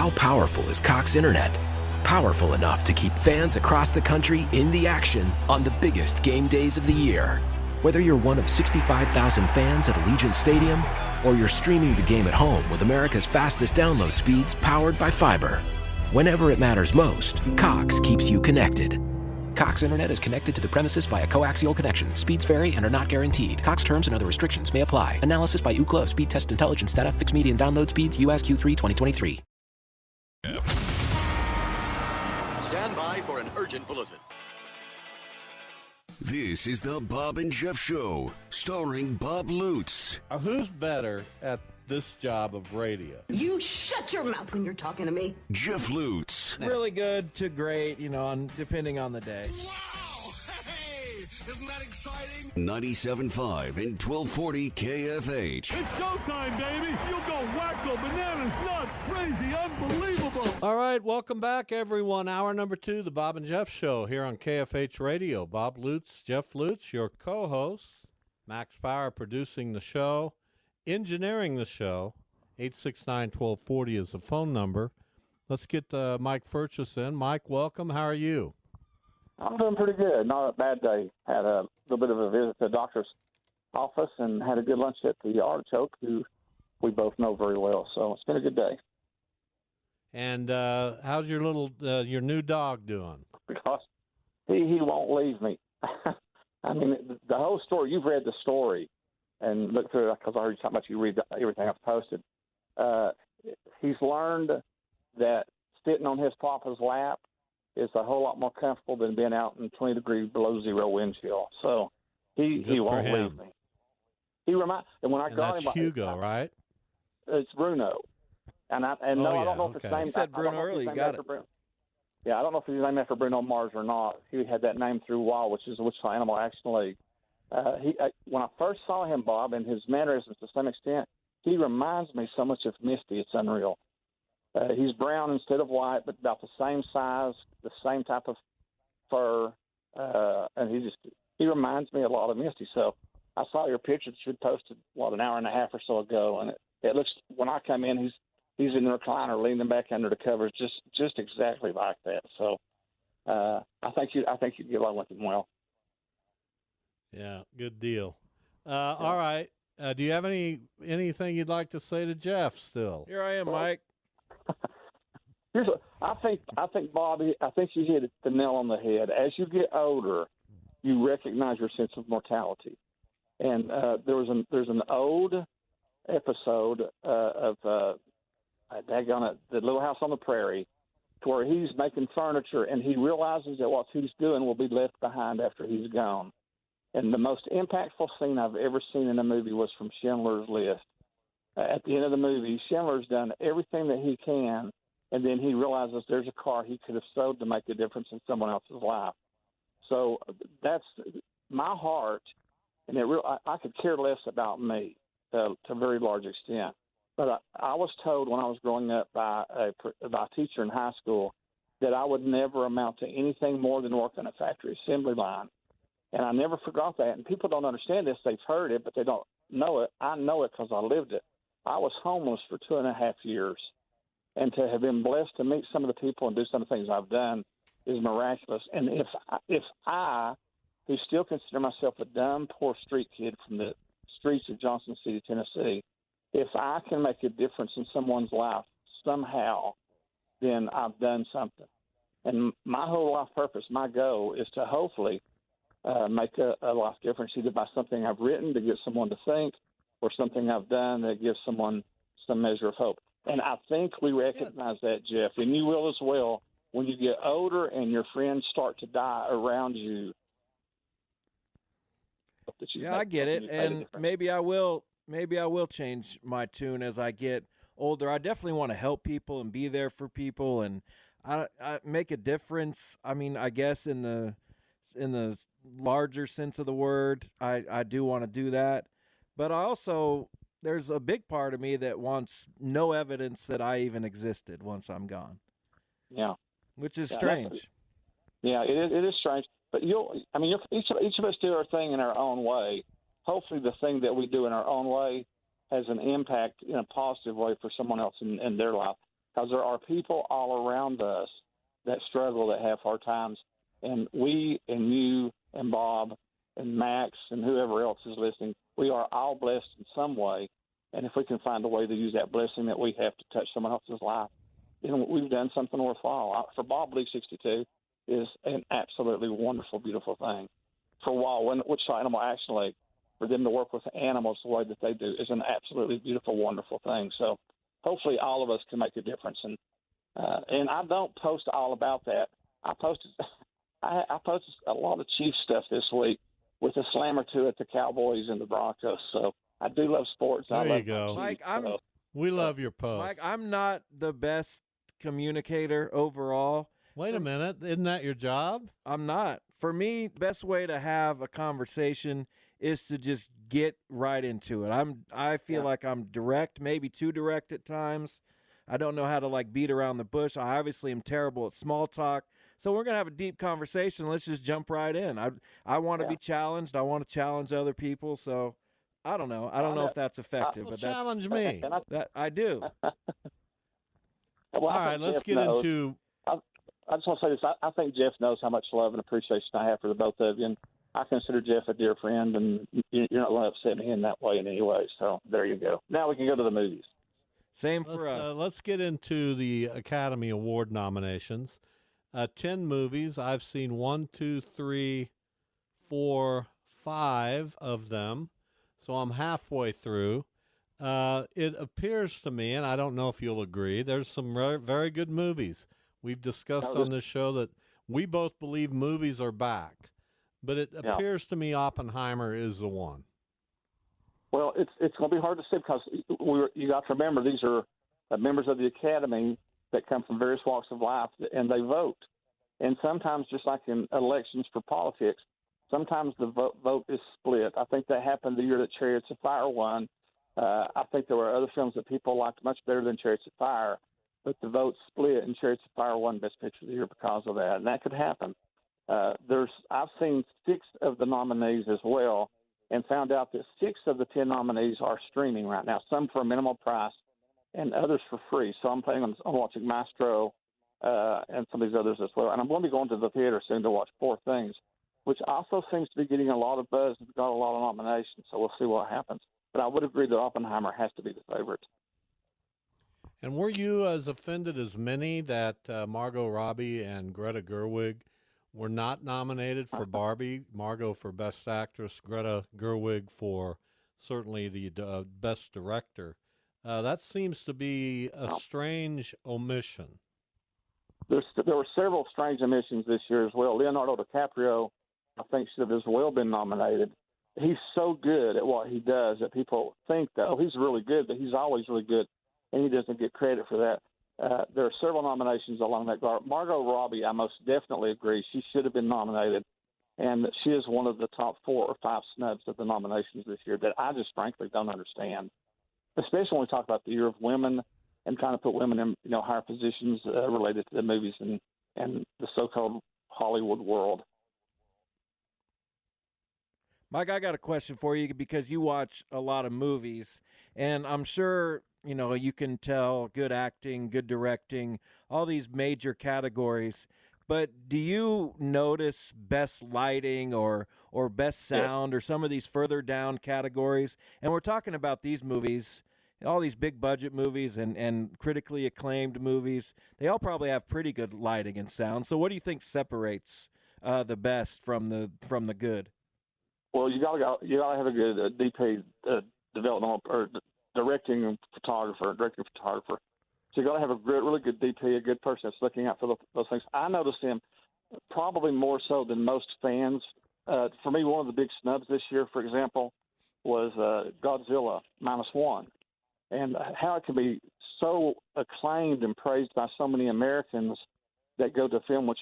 How powerful is Cox Internet? Powerful enough to keep fans across the country in the action on the biggest game days of the year. Whether you're one of 65,000 fans at Allegiant Stadium or you're streaming the game at home with America's fastest download speeds powered by fiber. Whenever it matters most, Cox keeps you connected. Cox Internet is connected to the premises via coaxial connection. Speeds vary and are not guaranteed. Cox terms and other restrictions may apply. Analysis by Ookla of Speed Test Intelligence data. Fixed median download speeds. US Q3 2023. Stand by for an urgent bulletin. This is the Bob and Jeff Show, starring Bob Lutz. Who's better at this job of radio? You shut your mouth when you're talking to me. Jeff Lutz. Really good to great, depending on the day. Wow! Hey! Isn't that exciting? 97.5 and 1240 KFH. It's showtime, baby! You'll go wacko, bananas, nuts, crazy, unbelievable! All right, welcome back, everyone. Hour number 2, the Bob and Jeff Show here on KFH Radio. Bob Lutz, Jeff Lutz, your co-hosts. Max Power producing the show. Engineering the show. 869-1240 is the phone number. Let's get Mike Furches in. Mike, welcome. How are you? I'm doing pretty good. Not a bad day. Had a little bit of a visit to the doctor's office and had a good lunch at the Artichoke, who we both know very well. So it's been a good day. And how's your your new dog doing? Because he won't leave me. I mean, the whole story, you've read the story and looked through it because I heard you talking about you read everything I've posted. He's learned that sitting on his papa's lap is a whole lot more comfortable than being out in 20 degree below zero wind chill. So he won't leave me. And when I got him, Hugo, right? It's Bruno. I don't know if his name. You said Bruno early. You got it. Yeah, I don't know if he's named after Bruno Mars or not. He had that name through WAL, which is the Wichita Animal Action League. When I first saw him, Bob, and his mannerisms to some extent, he reminds me so much of Misty. It's unreal. He's brown instead of white, but about the same size, the same type of fur, and he reminds me a lot of Misty. So I saw your picture that you had posted an hour and a half or so ago, and it looks, when I come in, he's in the recliner leaning back under the covers, just exactly like that. So I think you get along with him well. Yeah, good deal. All right. Do you have anything you'd like to say to Jeff still? Here I am, Mike. I think, Bobby, you hit the nail on the head. As you get older, you recognize your sense of mortality. And there's an old episode of the Little House on the Prairie, to where he's making furniture and he realizes that what he's doing will be left behind after he's gone. And the most impactful scene I've ever seen in a movie was from Schindler's List. At the end of the movie, Schindler's done everything that he can, and then he realizes there's a car he could have sold to make a difference in someone else's life. So that's my heart, and I could care less about me to a very large extent. But I was told when I was growing up by a teacher in high school that I would never amount to anything more than work on a factory assembly line. And I never forgot that. And people don't understand this. They've heard it, but they don't know it. I know it because I lived it. I was homeless for 2.5 years. And to have been blessed to meet some of the people and do some of the things I've done is miraculous. And if I, who still consider myself a dumb, poor street kid from the streets of Johnson City, Tennessee, if I can make a difference in someone's life somehow, then I've done something. And my whole life purpose, my goal, is to hopefully make a life difference, either by something I've written to get someone to think or something I've done that gives someone some measure of hope. And I think we recognize that, Jeff, and you will as well, when you get older and your friends start to die around you. Yeah, I get it, and maybe I will change my tune as I get older. I definitely want to help people and be there for people, and I make a difference. I mean, I guess in the larger sense of the word, I do want to do that. But I also, there's a big part of me that wants no evidence that I even existed once I'm gone. Yeah. Which is strange. Yeah, it is strange. But each of us do our thing in our own way. Hopefully the thing that we do in our own way has an impact in a positive way for someone else in their life. because there are people all around us that struggle, that have hard times, and we and you and Bob and Max and whoever else is listening, we are all blessed in some way. And if we can find a way to use that blessing that we have to touch someone else's life, we've done something worthwhile. For Bob, League 62 is an absolutely wonderful, beautiful thing. For a while, Wichita Animal Action League, for them to work with animals the way that they do is an absolutely beautiful, wonderful thing. So hopefully all of us can make a difference. And I don't post all about that. I posted a lot of Chief stuff this week with a slam or two at the Cowboys and the Broncos. So I do love sports. There you go. Mike, we love your post. Mike, I'm not the best communicator overall. Wait a minute. Isn't that your job? I'm not. For me, the best way to have a conversation is to just get right into it. I feel like I'm direct, maybe too direct at times. I don't know how to beat around the bush. I obviously am terrible at small talk. So we're going to have a deep conversation. Let's just jump right in. I want to be challenged. I want to challenge other people. So I don't know. I don't know if that's effective. Well, but challenge me. That I do. Well, all right, let's get into. I just want to say this. I think Jeff knows how much love and appreciation I have for the both of you. And I consider Jeff a dear friend, and you're not going to upset me in that way in any way. So there you go. Now we can go to the movies. Same for us. Let's get into the Academy Award nominations. 10 movies. I've seen 1, 2, 3, 4, 5 of them. So I'm halfway through. It appears to me, and I don't know if you'll agree, there's some very good movies. We've discussed on this show that we both believe movies are back. But it appears to me Oppenheimer is the one. Well, it's going to be hard to say because you got to remember these are members of the Academy that come from various walks of life, and they vote. And sometimes, just like in elections for politics, sometimes the vote is split. I think that happened the year that Chariots of Fire won. I think there were other films that people liked much better than Chariots of Fire, but the vote split, and Chariots of Fire won Best Picture of the Year because of that, and that could happen. I've seen 6 of the nominees as well, and found out that 6 of the 10 nominees are streaming right now. Some for a minimal price, and others for free. So I'm planning on watching Maestro and some of these others as well. And I'm going to be going to the theater soon to watch Poor Things, which also seems to be getting a lot of buzz and got a lot of nominations. So we'll see what happens. But I would agree that Oppenheimer has to be the favorite. And were you as offended as many that Margot Robbie and Greta Gerwig were not nominated for Barbie? Margot for Best Actress, Greta Gerwig for certainly the Best Director. That seems to be a strange omission. There were several strange omissions this year as well. Leonardo DiCaprio, I think, should have as well been nominated. He's so good at what he does that people think that, he's really good, but he's always really good, and he doesn't get credit for that. There are several nominations along that guard. Margot Robbie, I most definitely agree. She should have been nominated, and she is one of the top 4 or 5 snubs of the nominations this year that I just frankly don't understand, especially when we talk about the year of women and trying to put women in higher positions related to the movies and the so-called Hollywood world. Mike, I got a question for you because you watch a lot of movies, and I'm sure you can tell good acting, good directing, all these major categories. But do you notice best lighting or best sound or some of these further down categories? And we're talking about these movies, all these big budget movies and critically acclaimed movies. They all probably have pretty good lighting and sound. So what do you think separates the best from the good? Well, you gotta have a good DP developmental or directing photographer. So you got to have a really good DP, a good person that's looking out for those things. I noticed him probably more so than most fans. For me, one of the big snubs this year, for example, was Godzilla -1, and how it can be so acclaimed and praised by so many Americans that go to film, which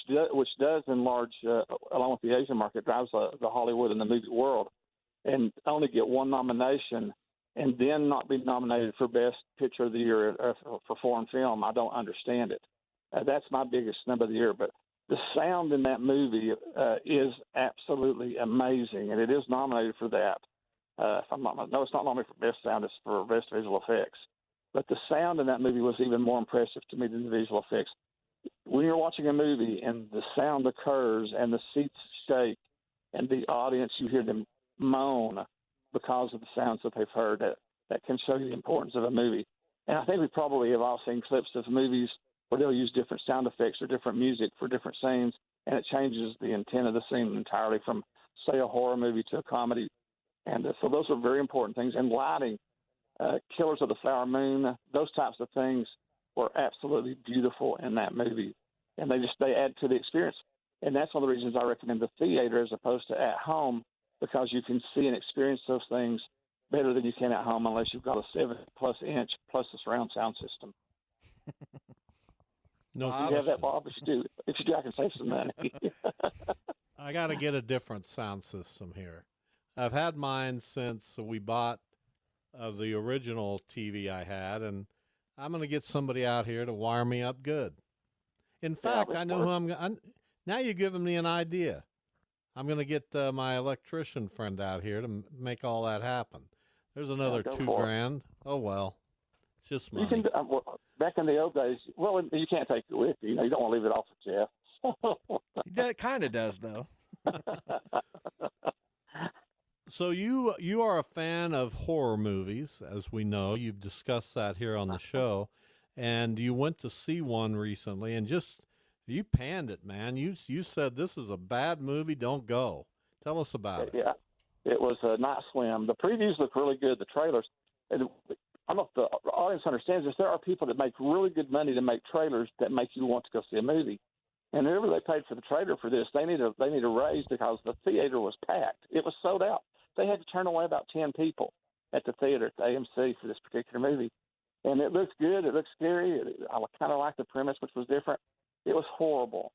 does enlarge, along with the Asian market, drives the Hollywood and the movie world, and only get 1 nomination and then not be nominated for Best Picture of the Year for foreign film. I don't understand it. That's my biggest snub of the year. But the sound in that movie is absolutely amazing, and it is nominated for that. If I'm not, no, it's not nominated for Best Sound. It's for Best Visual Effects. But the sound in that movie was even more impressive to me than the visual effects. When you're watching a movie and the sound occurs and the seats shake and the audience, you hear them moan because of the sounds that they've heard, that can show you the importance of a movie. And I think we probably have all seen clips of movies where they'll use different sound effects or different music for different scenes, and it changes the intent of the scene entirely from, say, a horror movie to a comedy. And so those are very important things. And lighting, Killers of the Flower Moon, those types of things were absolutely beautiful in that movie. And they add to the experience. And that's one of the reasons I recommend the theater as opposed to at home, because you can see and experience those things better than you can at home unless you've got a 7+ inch plus a surround sound system. No, do you have that, Bob? If you do, I can save some money. I got to get a different sound system here. I've had mine since we bought the original TV I had, and I'm going to get somebody out here to wire me up good. In fact, I know who I'm. Now you're giving me an idea. I'm going to get my electrician friend out here to make all that happen. There's another $2,000. Oh well, it's just money. You can. Back in the old days, well, you can't take it with you. You don't want to leave it off with Jeff. That kind of does, though. So you are a fan of horror movies, as we know. You've discussed that here on the show, and you went to see one recently, and you panned it, man. You said this is a bad movie. Don't go. Tell us about it. Yeah, it was Night Swim. The previews look really good. The trailers. And I don't know if the audience understands this. There are people that make really good money to make trailers that make you want to go see a movie. And whoever they paid for the trailer for this, they need a raise because the theater was packed. It was sold out. They had to turn away about 10 people at the theater at the AMC for this particular movie. And it looks good. It looks scary. I kind of like the premise, which was different. It was horrible.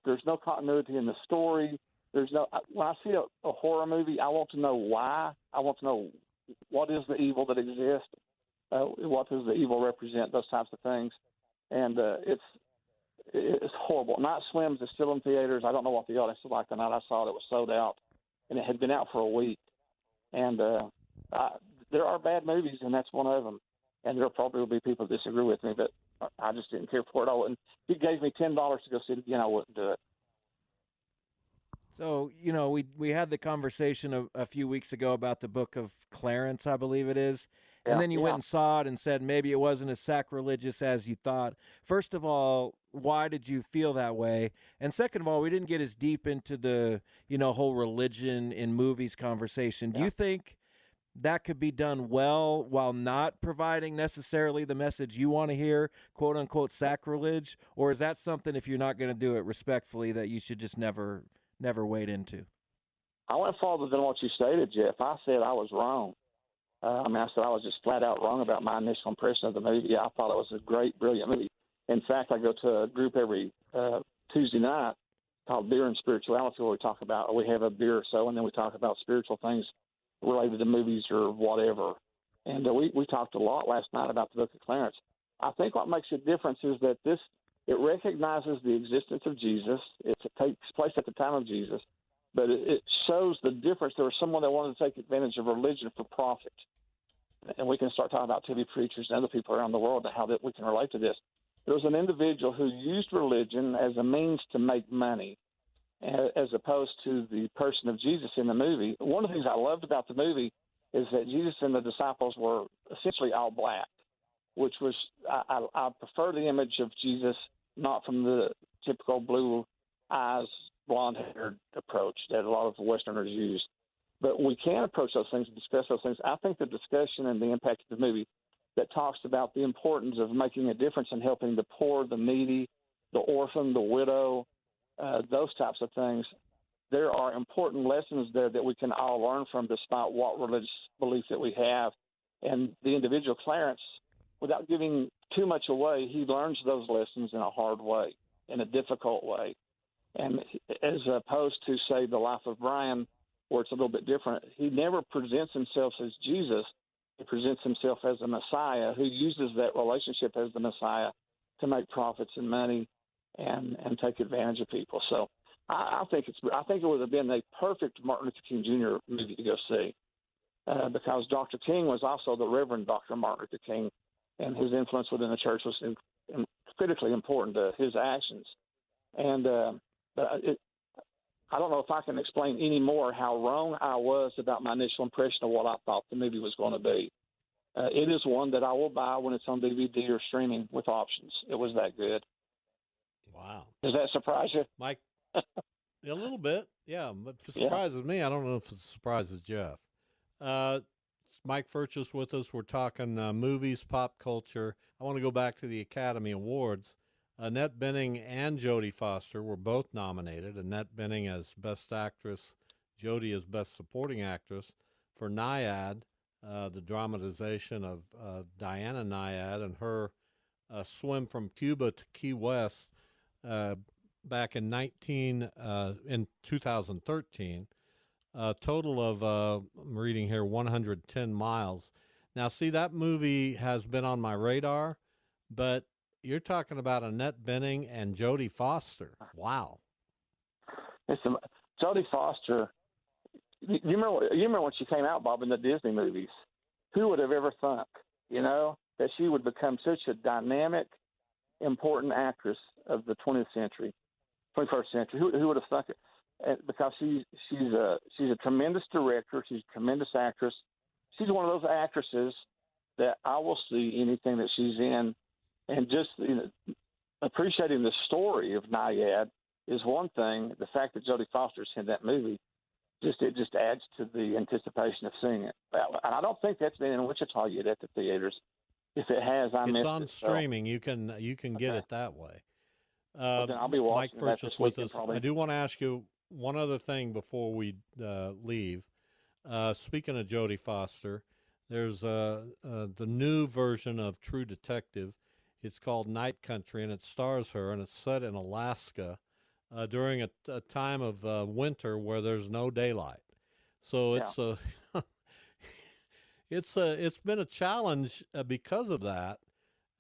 There's no continuity in the story. When I see a horror movie, I want to know why. I want to know what is the evil that exists. What does the evil represent? Those types of things. And it's horrible. Night Swims is still in theaters. I don't know what the audience was like the night I saw it. It was sold out, and it had been out for a week. And there are bad movies, and that's one of them. And there probably will be people that disagree with me, but I just didn't care for it. If he gave me $10 to go see it again, I wouldn't do it. So, we had the conversation a few weeks ago about the book of Clarence, I believe it is. And then you went and saw it and said maybe it wasn't as sacrilegious as you thought. First of all, why did you feel that way? And second of all, we didn't get as deep into the, whole religion in movies conversation. Do you think that could be done well while not providing necessarily the message you want to hear, quote unquote sacrilege? Or is that something, if you're not going to do it respectfully, that you should just never wade into? I went farther than what you stated, Jeff. I said I was wrong. I said I was just flat out wrong about my initial impression of the movie. I thought it was a great, brilliant movie. In fact, I go to a group every Tuesday night called Beer and Spirituality, where we have a beer or so, and then we talk about spiritual things related to movies or whatever. And we talked a lot last night about the Book of Clarence. I think what makes a difference is that it recognizes the existence of Jesus. It takes place at the time of Jesus, but it shows the difference. There was someone that wanted to take advantage of religion for profit. And we can start talking about TV preachers and other people around the world and how that we can relate to this. There was an individual who used religion as a means to make money, as opposed to the person of Jesus in the movie. One of the things I loved about the movie is that Jesus and the disciples were essentially all black, which was I prefer the image of Jesus not from the typical blue eyes, blonde-haired approach that a lot of Westerners use. But we can approach those things and discuss those things. I think the discussion and the impact of the movie that talks about the importance of making a difference in helping the poor, the needy, the orphan, the widow, those types of things, there are important lessons there that we can all learn from despite what religious belief that we have. And the individual Clarence, without giving too much away, he learns those lessons in a hard way, in a difficult way. And as opposed to, say, the life of Brian, where it's a little bit different, he never presents himself as Jesus. He presents himself as a Messiah who uses that relationship as the Messiah to make profits and money and take advantage of people. So I think it would have been a perfect Martin Luther King Jr. movie to go see because Dr. King was also the Reverend Dr. Martin Luther King, and his influence within the church was critically important to his actions. And I don't know if I can explain any more how wrong I was about my initial impression of what I thought the movie was going to be. It is one that I will buy when it's on DVD or streaming with options. It was that good. Wow. Does that surprise you? Mike, a little bit, yeah. But if it surprises me, I don't know if it surprises Jeff. Mike Furches with us. We're talking movies, pop culture. I want to go back to the Academy Awards. Annette Bening and Jodie Foster were both nominated. Annette Bening as Best Actress, Jodie as Best Supporting Actress for Nyad, the dramatization of Diana Nyad and her swim from Cuba to Key West back in 2013. A total of, I'm reading here, 110 miles. Now, see, that movie has been on my radar, but you're talking about Annette Bening and Jodie Foster. Wow. Jodie Foster, you remember when she came out, Bob, in the Disney movies? Who would have ever thunk, that she would become such a dynamic, important actress of the 21st century? Who would have thunk it? Because she's a tremendous director. She's a tremendous actress. She's one of those actresses that I will see anything that she's in, and just appreciating the story of Nyad is one thing. The fact that Jodie Foster's in that movie it just adds to the anticipation of seeing it. And I don't think that's been in Wichita yet at the theaters. If it has, it's on streaming. You can get it that way. Then I'll be watching Mike Furches with us. probably. I do want to ask you one other thing before we leave. Speaking of Jodie Foster, there's the new version of True Detective. It's called Night Country, and it stars her, and it's set in Alaska during a time of winter where there's no daylight. So it's been a challenge because of that.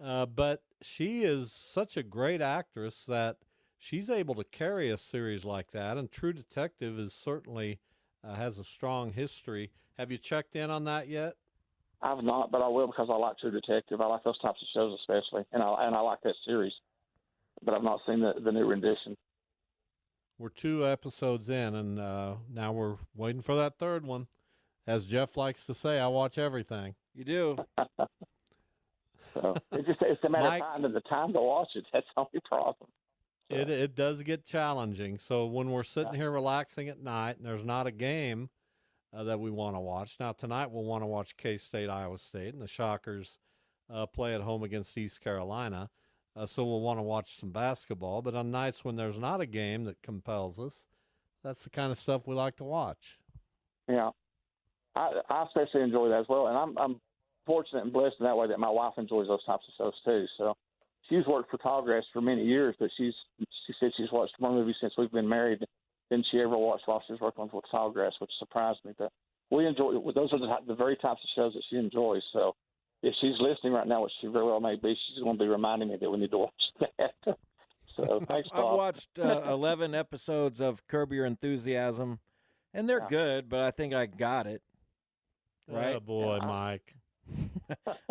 But she is such a great actress that she's able to carry a series like that, and True Detective is certainly has a strong history. Have you checked in on that yet? I've not, but I will because I like True Detective. I like those types of shows especially, and I like that series. But I've not seen the new rendition. We're 2 episodes in, and now we're waiting for that third one. As Jeff likes to say, I watch everything. You do. So it's a matter of finding the time to watch it. That's the only problem. So. It does get challenging. So when we're sitting here relaxing at night and there's not a game that we want to watch. Now, tonight we'll want to watch K-State, Iowa State, and the Shockers play at home against East Carolina. So we'll want to watch some basketball. But on nights when there's not a game that compels us, that's the kind of stuff we like to watch. Yeah. I especially enjoy that as well. And I'm fortunate and blessed in that way that my wife enjoys those types of shows too. So she's worked for Tallgrass for many years, but she said she's watched more movies since we've been married than she ever watched while she was working with Tallgrass, which surprised me. But we enjoy – those are the very types of shows that she enjoys. So if she's listening right now, which she very well may be, she's going to be reminding me that we need to watch that. So thanks, Bob. I've watched 11 episodes of Curb Your Enthusiasm, and they're good, but I think I got it. Right? Oh, boy, Mike.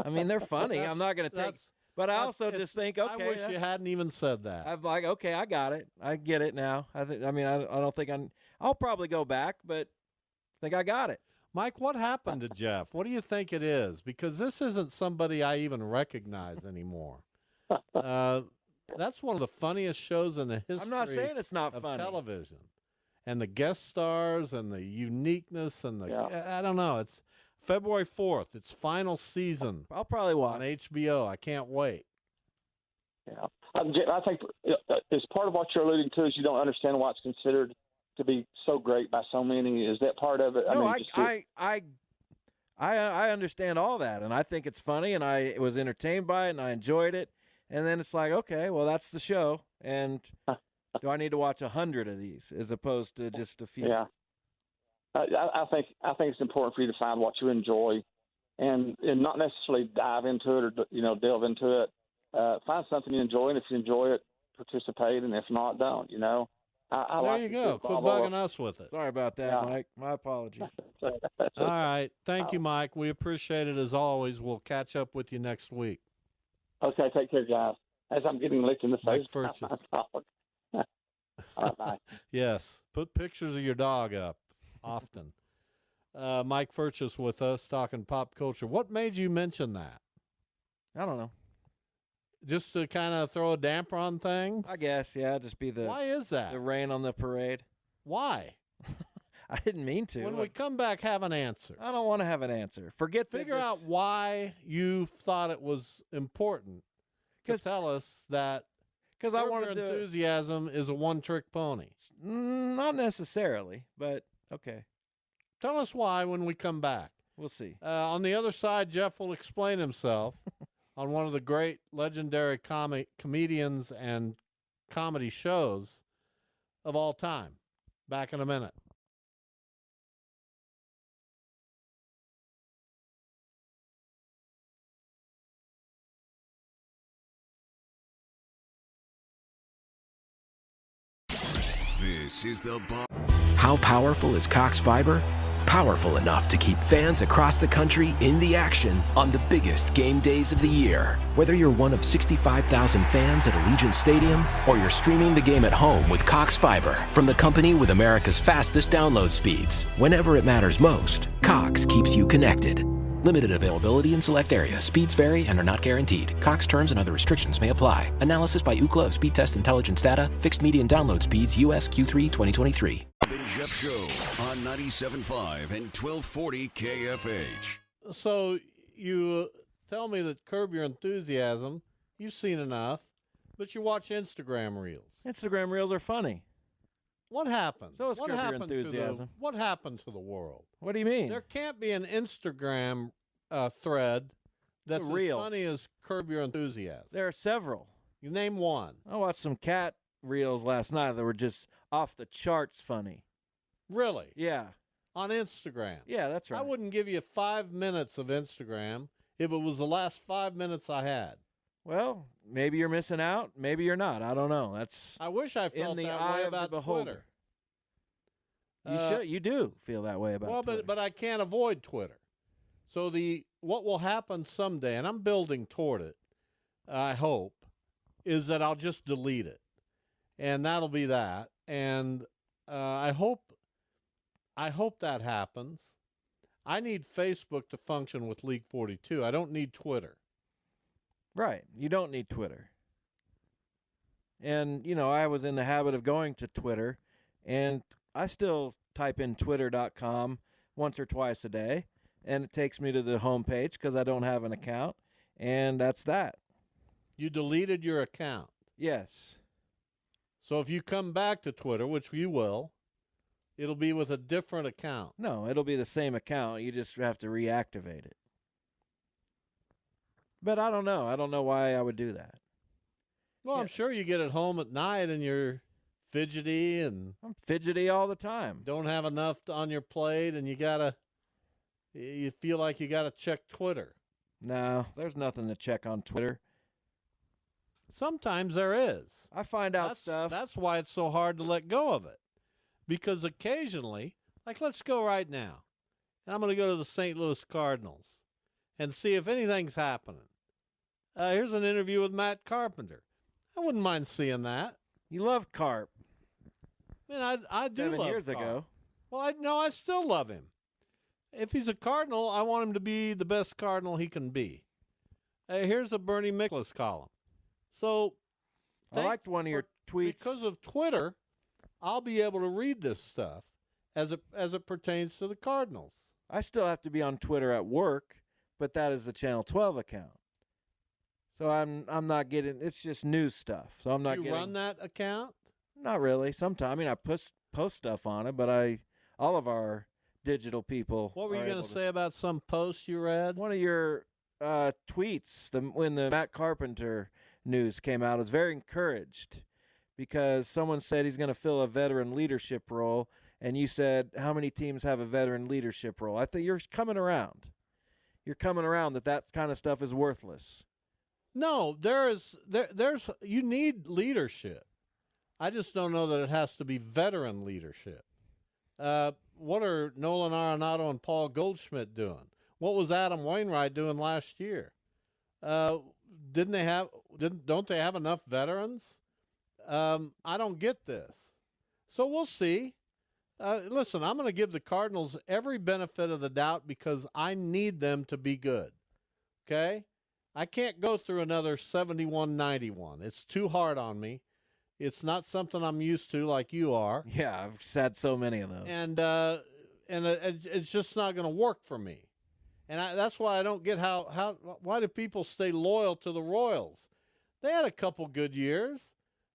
I mean, they're funny. I'm not going to take – but I also just think, okay. I wish you hadn't even said that. I'm like, okay, I got it. I get it now. I don't think I'll probably go back, but I think I got it. Mike, what happened to Jeff? What do you think it is? Because this isn't somebody I even recognize anymore. That's one of the funniest shows in the history I'm not saying it's not of funny. television. And the guest stars and the uniqueness and I don't know. It's February 4th. It's final season. I'll probably watch on HBO. I can't wait. Yeah. I think as part of what you're alluding to is you don't understand why it's considered to be so great by so many. Is that part of it? No, I understand all that, and I think it's funny, and I was entertained by it, and I enjoyed it. And then it's like, okay, well, that's the show, and do I need to watch 100 of these as opposed to just a few? Yeah. I think it's important for you to find what you enjoy, and not necessarily dive into it or delve into it. Find something you enjoy, and if you enjoy it, participate, and if not, don't. There you go. Quit bugging us with it. Sorry about that, Mike. My apologies. All right. Thank you, Mike. We appreciate it as always. We'll catch up with you next week. Okay, take care, guys. As I'm getting licked in the Mike face. Furches. All right, bye. Yes, put pictures of your dog up often. Mike Furches with us talking pop culture. What made you mention that? I don't know. Just to kind of throw a damper on things? I guess, yeah, just be the Why is that? the rain on the parade. Why? I didn't mean to. When we come back, have an answer. I don't want to have an answer. Figure out why you thought it was important to tell us that because I wanted to. Enthusiasm is a one-trick pony. Not necessarily, but okay. Tell us why when we come back. We'll see. On the other side, Jeff will explain himself on one of the great legendary comedians and comedy shows of all time. Back in a minute. This is the How powerful is Cox Fiber? Powerful enough to keep fans across the country in the action on the biggest game days of the year. Whether you're one of 65,000 fans at Allegiant Stadium or you're streaming the game at home with Cox Fiber from the company with America's fastest download speeds. Whenever it matters most, Cox keeps you connected. Limited availability in select areas. Speeds vary and are not guaranteed. Cox terms and other restrictions may apply. Analysis by Ookla of Speed Test Intelligence data. Fixed median download speeds. US Q3 2023. Bob and Jeff Show on 97.5 and 1240 KFH. So you tell me that Curb Your Enthusiasm, you've seen enough, but you watch Instagram Reels. Instagram Reels are funny. What happened? So is Curb Your Enthusiasm. What happened to the world? What do you mean? There can't be an Instagram thread that's as reel. funny as Curb Your Enthusiasm. There are several. You name one. I watched some cat reels last night that were just off the charts funny. Really? Yeah. On Instagram? Yeah, that's right. I wouldn't give you 5 minutes of Instagram if it was the last 5 minutes I had. Well, maybe you're missing out. Maybe you're not. I don't know. That's I wish I felt in the that eye way of about the beholder. Twitter. You do feel that way about well, Twitter. but I can't avoid Twitter. So what will happen someday, and I'm building toward it, I hope, is that I'll just delete it, and that'll be that. And I hope that happens. I need Facebook to function with League 42. I don't need Twitter. Right. You don't need Twitter. And, I was in the habit of going to Twitter, and I still type in twitter.com once or twice a day, and it takes me to the homepage because I don't have an account, and that's that. You deleted your account. Yes. So if you come back to Twitter, which you will, it'll be with a different account. No, it'll be the same account. You just have to reactivate it. But I don't know. I don't know why I would do that. Well, I'm sure you get it home at night and you're fidgety and I'm fidgety all the time. don't have enough on your plate and you feel like you got to check Twitter. No, there's nothing to check on Twitter. Sometimes there is. I find out stuff. That's why it's so hard to let go of it. Because occasionally, like let's go right now, and I'm going to go to the St. Louis Cardinals and see if anything's happening. Here's an interview with Matt Carpenter. I wouldn't mind seeing that. You love Carp. Man, I do 7 love years Carp. ago. Well, I still love him. If he's a Cardinal, I want him to be the best Cardinal he can be. Here's a Bernie Miklasz column. So I liked one of your tweets. Because of Twitter, I'll be able to read this stuff as it pertains to the Cardinals. I still have to be on Twitter at work, but that is the Channel 12 account. So I'm not getting. It's just news stuff. So I'm not you getting. run that account? Not really. Sometimes I post stuff on it, but all of our digital people. What were you going to say about some post you read? One of your tweets when the Matt Carpenter news came out, I was very encouraged because someone said he's going to fill a veteran leadership role, and you said how many teams have a veteran leadership role. I think you're coming around. You're coming around that kind of stuff is worthless. No, there's you need leadership. I just don't know that it has to be veteran leadership. What are Nolan Arenado and Paul Goldschmidt doing? What was Adam Wainwright doing last year? don't they have enough veterans? I don't get this. So we'll see. Listen, I'm going to give the Cardinals every benefit of the doubt because I need them to be good. Okay? I can't go through another 71-91. It's too hard on me. It's not something I'm used to like you are. Yeah, I've had so many of those. And it's just not going to work for me. And that's why I don't get why do people stay loyal to the Royals? They had a couple good years,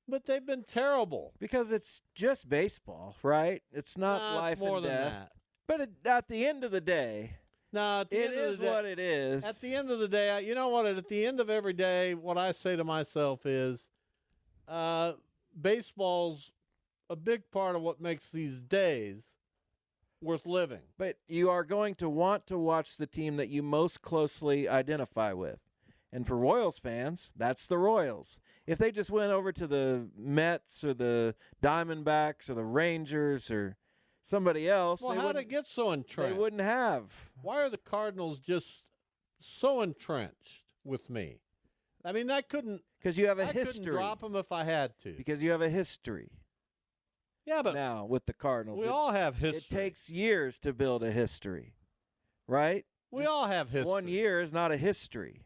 but they've been terrible. Because it's just baseball, right? It's not life more and than death. that. But at the end of the day, it is what it is. At the end of the day, you know what? At the end of every day, what I say to myself is, baseball's a big part of what makes these days worth living. But you are going to want to watch the team that you most closely identify with. And for Royals fans, that's the Royals. If they just went over to the Mets or the Diamondbacks or the Rangers or somebody else, well, how did it get so entrenched? They wouldn't have. Why are the Cardinals just so entrenched with me? I mean, I couldn't. Because you have a I history. couldn't drop them if I had to. Because you have a history. Yeah, but now with the Cardinals, we all have history. It takes years to build a history, right? We all have history. 1 year is not a history.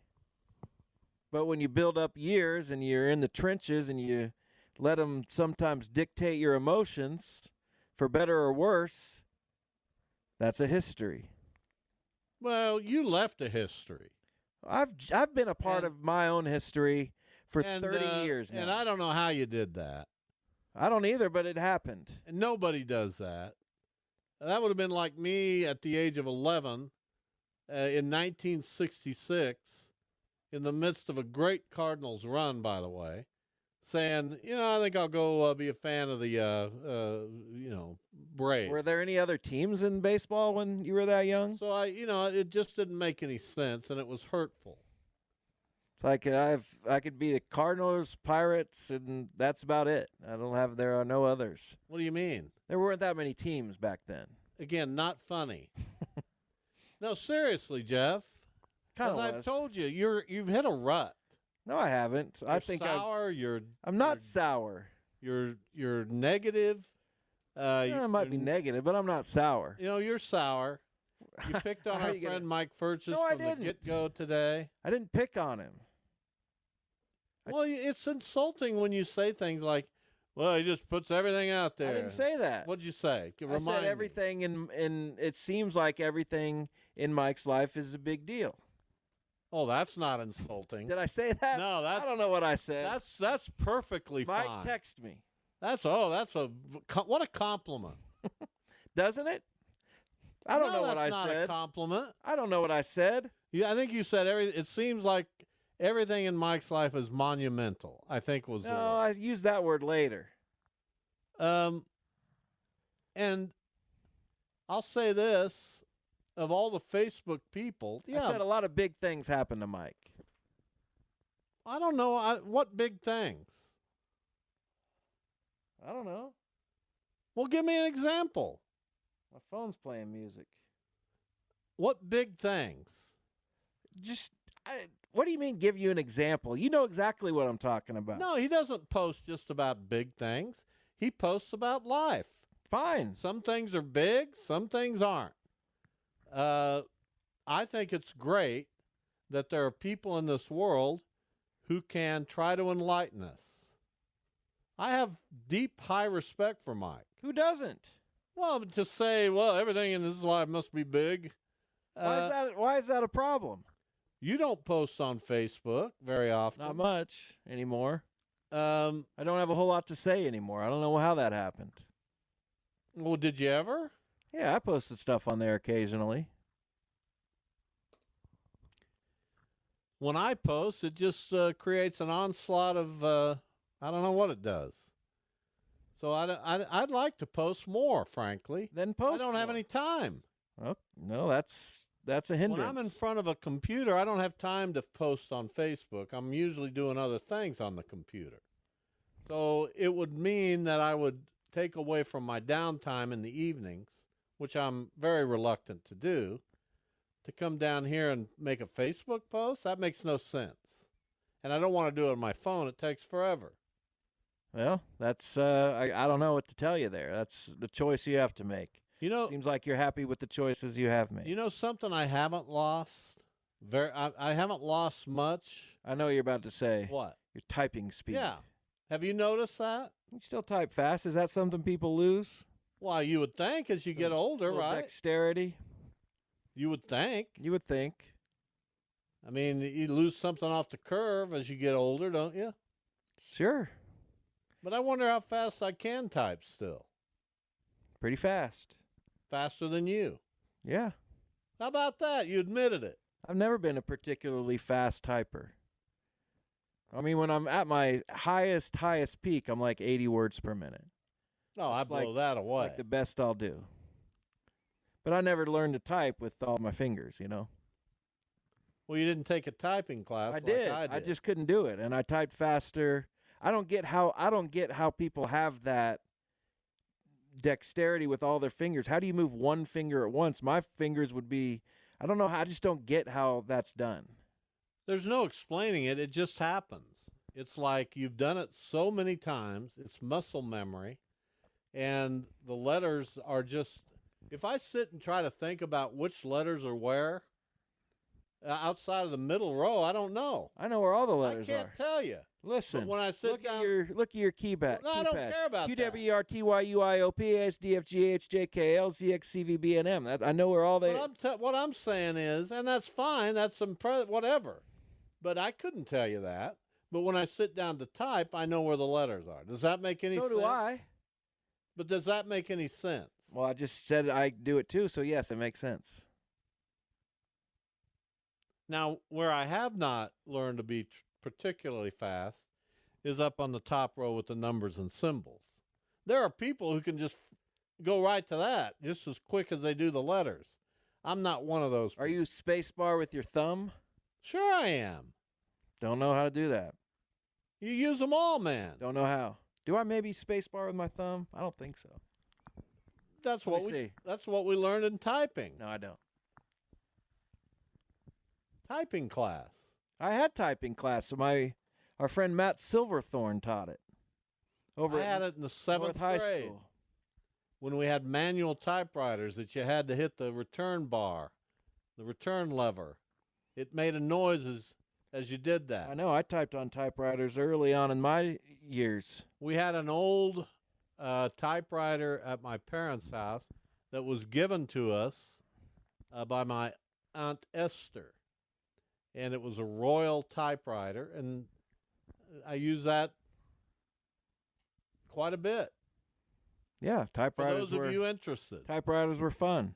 But when you build up years and you're in the trenches and you let them sometimes dictate your emotions, for better or worse, that's a history. Well, you left a history. I've been a part of my own history for 30 years now. And I don't know how you did that. I don't either, but it happened. And nobody does that. That would have been like me at the age of 11 in 1966, in the midst of a great Cardinals run, by the way, saying, I think I'll go be a fan of the, Braves. Were there any other teams in baseball when you were that young? So it just didn't make any sense, and it was hurtful. It's like I could be the Cardinals, Pirates, and that's about it. There are no others. What do you mean? There weren't that many teams back then. Again, not funny. No, seriously, Jeff. Kind of. I've told you, you've hit a rut. No, I haven't. I think sour. I'm not sour. You're negative. I might be negative, but I'm not sour. You're sour. You picked on our friend Mike Furches from the get-go today. I didn't pick on him. Well, it's insulting when you say things like, well, he just puts everything out there. I didn't say that. What'd you say? I said everything, and it seems like everything in Mike's life is a big deal. Oh, that's not insulting. Did I say that? No, I don't know what I said. That's perfectly fine. Mike text me. What a compliment. Doesn't it? I don't know what I said. That's not a compliment. I don't know what I said. Yeah, I think you said it seems like everything in Mike's life is monumental. I think was No, I used that word later. And I'll say this, of all the Facebook people, I said a lot of big things happened to Mike. I don't know what big things. I don't know. Well, give me an example. My phone's playing music. What big things? What do you mean give you an example? You know exactly what I'm talking about. No, he doesn't post just about big things. He posts about life. Fine. Some things are big, some things aren't. I think it's great that there are people in this world who can try to enlighten us. I have deep, high respect for Mike. Who doesn't? Well, to say, everything in his life must be big. Why is that a problem? You don't post on Facebook very often. Not much anymore. I don't have a whole lot to say anymore. I don't know how that happened. Well, did you ever? Yeah, I posted stuff on there occasionally. When I post, it just creates an onslaught of, I don't know what it does. So I'd like to post more, frankly. Then post I don't have any time. Oh, no, that's a hindrance. When I'm in front of a computer, I don't have time to post on Facebook. I'm usually doing other things on the computer. So it would mean that I would take away from my downtime in the evenings, which I'm very reluctant to do, to come down here and make a Facebook post. That makes no sense. And I don't want to do it on my phone. It takes forever. Well, that's I don't know what to tell you there. That's the choice you have to make. Seems like you're happy with the choices you have made. You know something I haven't lost? I haven't lost much. I know you're about to say. What? Your typing speed. Yeah. Have you noticed that? You still type fast. Is that something people lose? Well, you would think as you get older, right? Dexterity. You would think. You would think. I mean, you lose something off the curve as you get older, don't you? Sure. But I wonder how fast I can type still. Pretty fast. Faster than you. Yeah. How about that? You admitted it. I've never been a particularly fast typer. I mean, when I'm at my highest peak, I'm like 80 words per minute. No, I blow that away. Like the best I'll do. But I never learned to type with all my fingers, you know. Well, you didn't take a typing class. I did. I just couldn't do it, and I typed faster. I don't get how people have that dexterity with all their fingers. How do you move one finger at once? My fingers would be. I don't know. I just don't get how that's done. There's no explaining it. It just happens. It's like you've done it so many times. It's muscle memory. And the letters are just, if I sit and try to think about which letters are where, outside of the middle row, I don't know. I know where all the letters are. I can't tell you. Listen, but when I sit down, look at your keypad. No, I don't care about Q, that. W, R, T, Y, U, I, O, P, A, S, D, F, G, H, J, K, L, Z, X, C, V, B, and M. I know where all they. What I'm saying is, and that's fine. That's whatever. But I couldn't tell you that. But when I sit down to type, I know where the letters are. Does that make any sense? So do I. But does that make any sense? Well, I just said I do it too, so yes, it makes sense. Now, where I have not learned to be particularly fast is up on the top row with the numbers and symbols. There are people who can just go right to that just as quick as they do the letters. I'm not one of those people. Are you spacebar with your thumb? Sure I am. Don't know how to do that. You use them all, man. Don't know how. Do I maybe spacebar with my thumb? I don't think so. That's what we learned in typing. No, I don't. Typing class. I had typing class, so our friend Matt Silverthorne taught it. I had it in the 7th high grade school. when we had manual typewriters that you had to hit the return bar, the return lever. It made a noise as you did that. I know. I typed on typewriters early on in my years. We had an old typewriter at my parents' house that was given to us by my Aunt Esther. And it was a Royal typewriter, and I use that quite a bit. Yeah, typewriters For those of you interested. Typewriters were fun.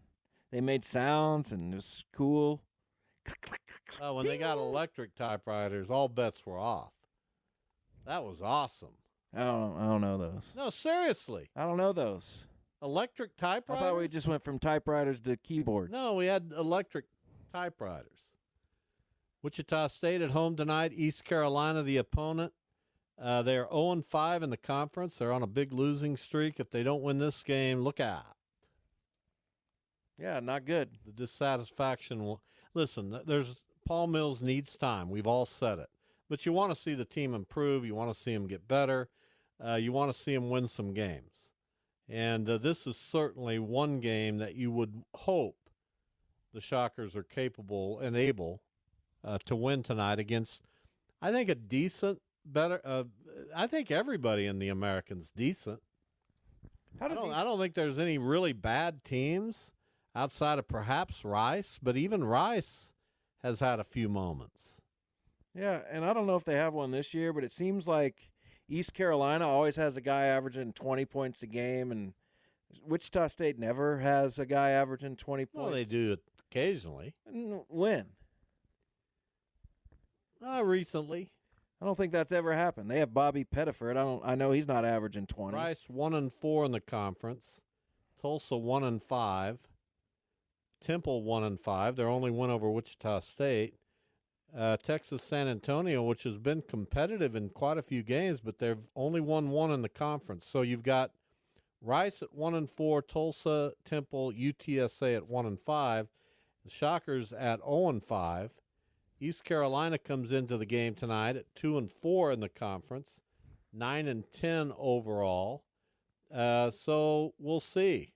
They made sounds, and it was cool. Oh, when they got electric typewriters, all bets were off. That was awesome. I don't know those. No, seriously. I don't know those. Electric typewriters? I thought we just went from typewriters to keyboards. No, we had electric typewriters. Wichita State at home tonight. East Carolina, the opponent. They are 0-5 in the conference. They're on a big losing streak. If they don't win this game, look out. Yeah, not good. The dissatisfaction will. Listen, Paul Mills needs time. We've all said it. But you want to see the team improve. You want to see them get better. You want to see them win some games. And this is certainly one game that you would hope the Shockers are capable and able to win tonight against, I think, a decent, better. I think everybody in the American's decent. I don't think there's any really bad teams outside of perhaps Rice, but even Rice has had a few moments. Yeah, and I don't know if they have one this year, but it seems like East Carolina always has a guy averaging 20 points a game, and Wichita State never has a guy averaging 20 points. Well, they do it occasionally. When? Recently. I don't think that's ever happened. They have Bobby Pettiford. I know he's not averaging 20. Rice 1-4 in the conference. Tulsa 1-5. Temple 1-5. Their only win over Wichita State. Texas San Antonio, which has been competitive in quite a few games, but they've only won one in the conference. So you've got Rice at 1-4, Tulsa, Temple, UTSA at 1-5, the Shockers at 0-5, East Carolina comes into the game tonight at 2-4 in the conference, 9-10 overall. So we'll see.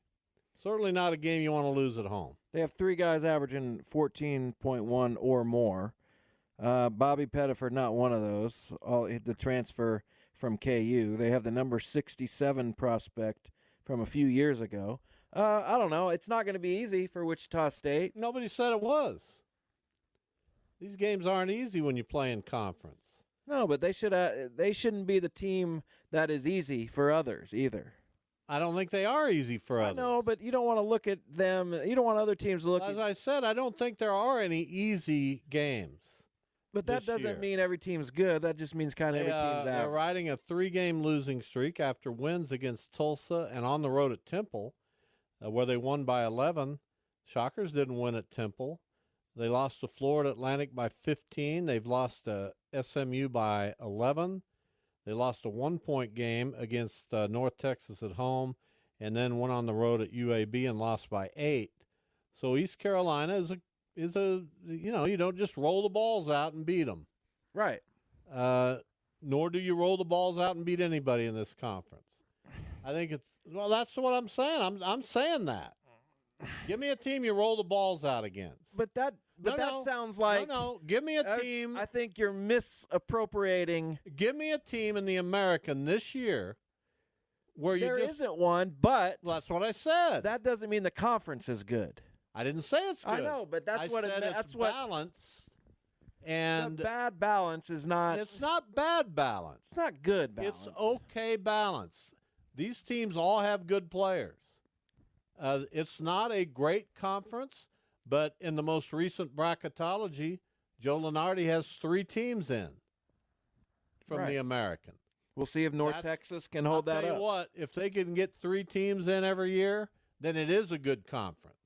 Certainly not a game you want to lose at home. They have 3 guys averaging 14.1 or more. Bobby Pettiford, not one of those. The transfer from KU. They have the number 67 prospect from a few years ago. I don't know. It's not going to be easy for Wichita State. Nobody said it was. These games aren't easy when you play in conference. No, but they shouldn't be the team that is easy for others either. I don't think they are easy for others. I know, but you don't want to look at them. You don't want other teams to look As at. I said, I don't think there are any easy games. But that doesn't mean every team's good. That just means kind of every team's They're average. riding a 3-game losing streak after wins against Tulsa and on the road at Temple, where they won by 11. Shockers didn't win at Temple. They lost to Florida Atlantic by 15. They've lost to SMU by 11. They lost a 1-point game against North Texas at home, and then went on the road at UAB and lost by 8. So East Carolina is a you don't just roll the balls out and beat them. Right. Nor do you roll the balls out and beat anybody in this conference. I think that's what I'm saying. I'm saying that. Give me a team you roll the balls out against. But that sounds like no. Give me a team. I think you're misappropriating. Give me a team in the American this year where there isn't one, but that's what I said. That doesn't mean the conference is good. I didn't say it's good. I know, but that's what said that's what balance. And the bad balance is not. It's not bad balance. It's not good balance. It's okay balance. These teams all have good players. It's not a great conference, but in the most recent bracketology, Joe Lunardi has 3 teams in from the American. We'll see if North Texas can hold that up. I'll tell you what, if they can get 3 teams in every year, then it is a good conference.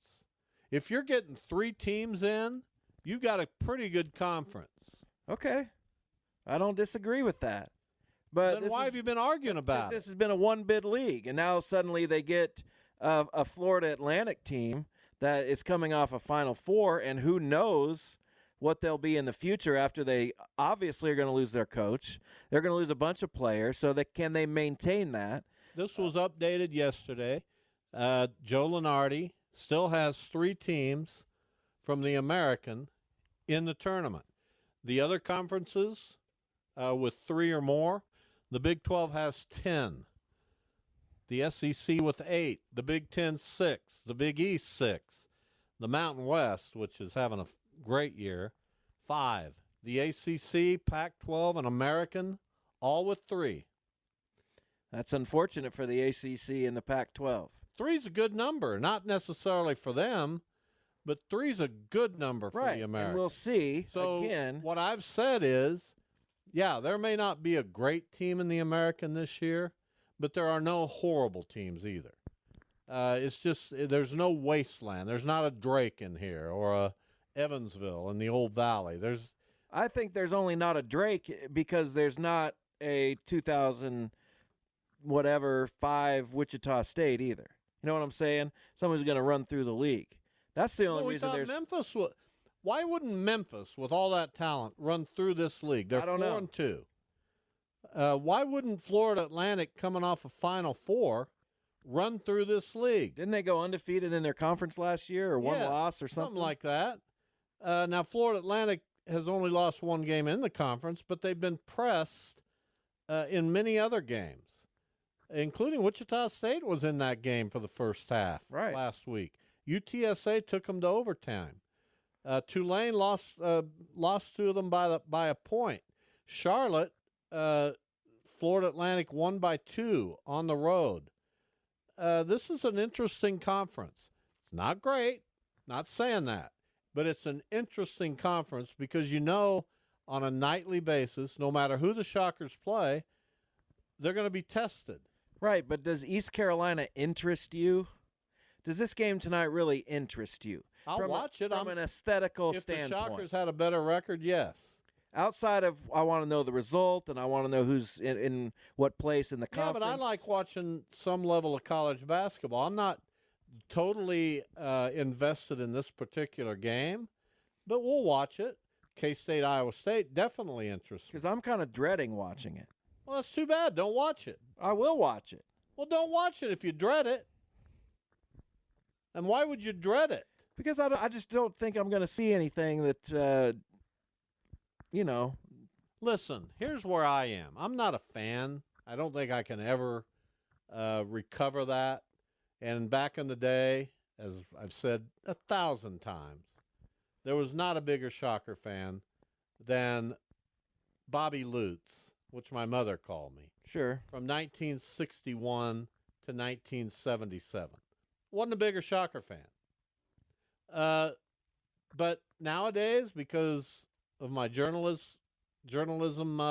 If you're getting 3 teams in, you've got a pretty good conference. Okay. I don't disagree with that. But then why have you been arguing about it? This has been a one-bid league, and now suddenly they get a Florida Atlantic team that is coming off a Final Four, and who knows what they'll be in the future after they obviously are going to lose their coach. They're going to lose a bunch of players, so can they maintain that? This was updated yesterday. Joe Lunardi still has 3 teams from the American in the tournament. The other conferences with 3 or more, the Big 12 has 10. The SEC with 8, the Big 10 6, the Big East 6, the Mountain West, which is having a great year, 5. The ACC, Pac-12, and American, all with 3. That's unfortunate for the ACC and the Pac-12. 3's a good number, not necessarily for them, but 3's a good number for the American. And we'll see so again. What I've said is, yeah, there may not be a great team in the American this year, but there are no horrible teams either. It's just there's no wasteland. There's not a Drake in here or a Evansville in the Old Valley. I think there's only not a Drake because there's not a 2005 Wichita State either. You know what I'm saying? Someone's going to run through the league. That's the only reason there's. Memphis. Why wouldn't Memphis, with all that talent, run through this league? They're 4-2. Why wouldn't Florida Atlantic, coming off a Final Four, run through this league? Didn't they go undefeated in their conference last year, or one loss, or something like that? Now, Florida Atlantic has only lost 1 game in the conference, but they've been pressed in many other games, including Wichita State was in that game for the first half last week. UTSA took them to overtime. Tulane lost 2 of them by a point. Charlotte, Florida Atlantic won by 2 on the road. This is an interesting conference. It's not great, not saying that, but it's an interesting conference because on a nightly basis, no matter who the Shockers play, they're going to be tested. Right, but does East Carolina interest you? Does this game tonight really interest you? I'll watch it. From an aesthetical If standpoint. the Shockers had a better record, yes. Outside of, I want to know the result, and I want to know who's in what place in the conference. Yeah, but I like watching some level of college basketball. I'm not totally invested in this particular game, but we'll watch it. K-State, Iowa State definitely interests me. Because I'm kind of dreading watching it. Well, that's too bad. Don't watch it. I will watch it. Well, don't watch it if you dread it. And why would you dread it? Because I just don't think I'm going to see anything that, Listen, here's where I am. I'm not a fan. I don't think I can ever recover that. And back in the day, as I've said 1,000 times, there was not a bigger Shocker fan than Bobby Lutz, which my mother called me. Sure. From 1961 to 1977. Wasn't a bigger Shocker fan. But nowadays, because of my journalism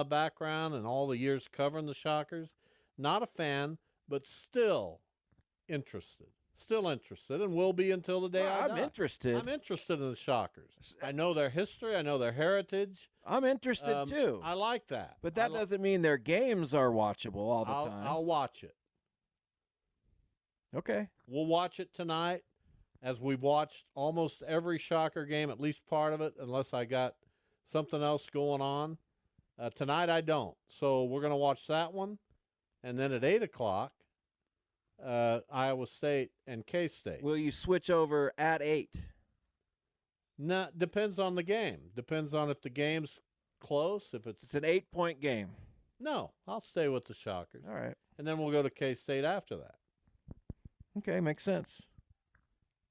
background and all the years covering the Shockers, not a fan, but still interested. Still interested, and will be until the day I die. I'm interested. I'm interested in the Shockers. I know their history. I know their heritage. I'm interested, too. I like that. But that doesn't mean their games are watchable all the time. I'll watch it. Okay. We'll watch it tonight, as we've watched almost every Shocker game, at least part of it, unless I got something else going on. Tonight I don't. So we're going to watch that one. And then at 8 o'clock, Iowa State and K-State. Will you switch over at 8? No, depends on the game. Depends on if the game's close. If it's an 8-point game. No, I'll stay with the Shockers. All right. And then we'll go to K-State after that. Okay, makes sense.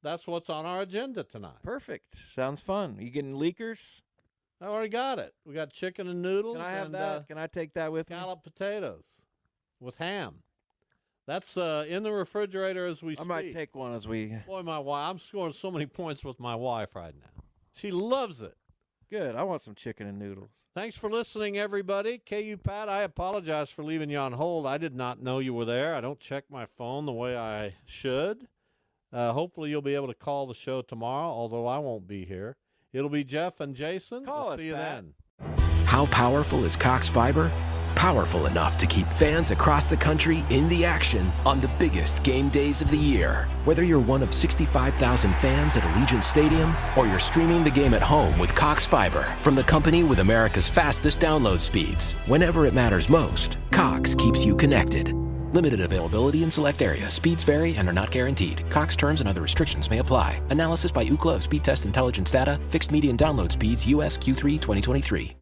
That's what's on our agenda tonight. Perfect. Sounds fun. You getting leakers? I already got it. We got chicken and noodles. Can I have and, that? Can I take that with me? Scalloped potatoes with ham. That's in the refrigerator as we speak. I might take one as we... Boy, my wife, I'm scoring so many points with my wife right now. She loves it. Good. I want some chicken and noodles. Thanks for listening, everybody. KU Pat, I apologize for leaving you on hold. I did not know you were there. I don't check my phone the way I should. Hopefully you'll be able to call the show tomorrow, although I won't be here. It'll be Jeff and Jason. Call us, see you Pat. then. How powerful is Cox Fiber? Powerful enough to keep fans across the country in the action on the biggest game days of the year. Whether you're one of 65,000 fans at Allegiant Stadium or you're streaming the game at home with Cox Fiber from the company with America's fastest download speeds. Whenever it matters most, Cox keeps you connected. Limited availability in select areas. Speeds vary and are not guaranteed. Cox terms and other restrictions may apply. Analysis by Ookla of Speed Test Intelligence data. Fixed median download speeds US Q3 2023.